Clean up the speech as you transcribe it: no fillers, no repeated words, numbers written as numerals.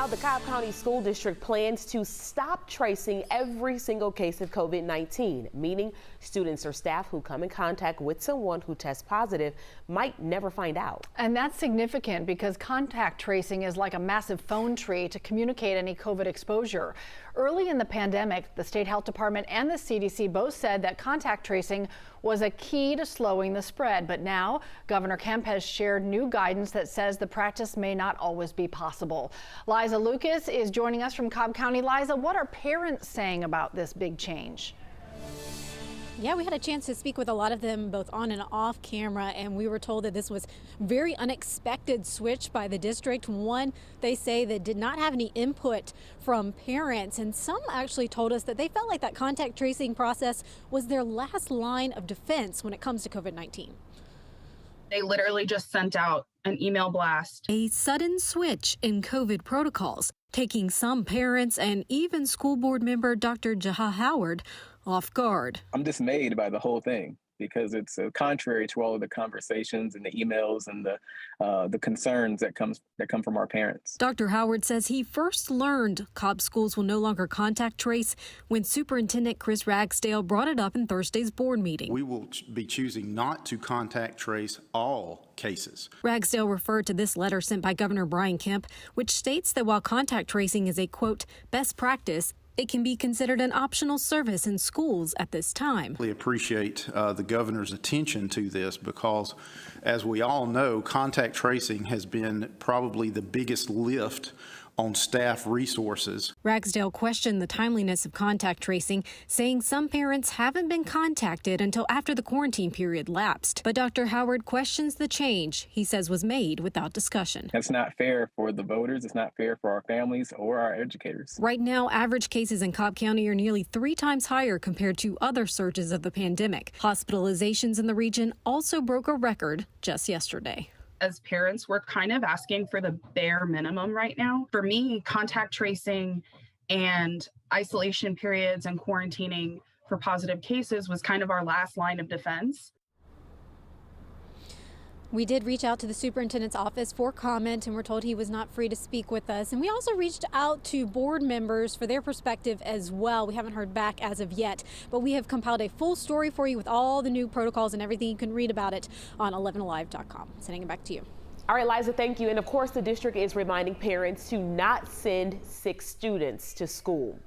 Now, the Cobb County School District plans to stop tracing every single case of COVID-19, meaning students or staff who come in contact with someone who tests positive might never find out. And that's significant because contact tracing is like a massive phone tree to communicate any COVID exposure. Early in the pandemic, the state health department and the CDC both said that contact tracing was a key to slowing the spread. But now Governor Kemp has shared new guidance that says the practice may not always be possible. Liza Lucas is joining us from Cobb County. Liza, what are parents saying about this big change? Yeah, we had a chance to speak with a lot of them both on and off camera, and we were told that this was very unexpected switch by the district. One, they say that did not have any input from parents, and some actually told us that they felt like that contact tracing process was their last line of defense when it comes to COVID-19. They literally just sent out an email blast. A sudden switch in COVID protocols, taking some parents and even school board member Dr. Jaha Howard off guard. I'm dismayed by the whole thing because it's contrary to all of the conversations and the emails and the concerns that come from our parents. Dr. Howard says he first learned Cobb schools will no longer contact trace when Superintendent Chris Ragsdale brought it up in Thursday's board meeting. We will be choosing not to contact trace all cases. Ragsdale referred to this letter sent by Governor Brian Kemp, which states that while contact tracing is a, quote, best practice, it can be considered an optional service in schools at this time. We appreciate the governor's attention to this because, as we all know, contact tracing has been probably the biggest lift on staff resources. Ragsdale questioned the timeliness of contact tracing, saying some parents haven't been contacted until after the quarantine period lapsed. But Dr. Howard questions the change he says was made without discussion. That's not fair for the voters. It's not fair for our families or our educators. Right now, average cases in Cobb County are nearly 3 times higher compared to other surges of the pandemic. Hospitalizations in the region also broke a record just yesterday. As parents, we're kind of asking for the bare minimum right now. For me, contact tracing and isolation periods and quarantining for positive cases was kind of our last line of defense. We did reach out to the superintendent's office for comment, and we're told he was not free to speak with us. And we also reached out to board members for their perspective as well. We haven't heard back as of yet, but we have compiled a full story for you with all the new protocols and everything. You can read about it on 11alive.com. Sending it back to you. All right, Liza, thank you. And of course, the district is reminding parents to not send sick students to school.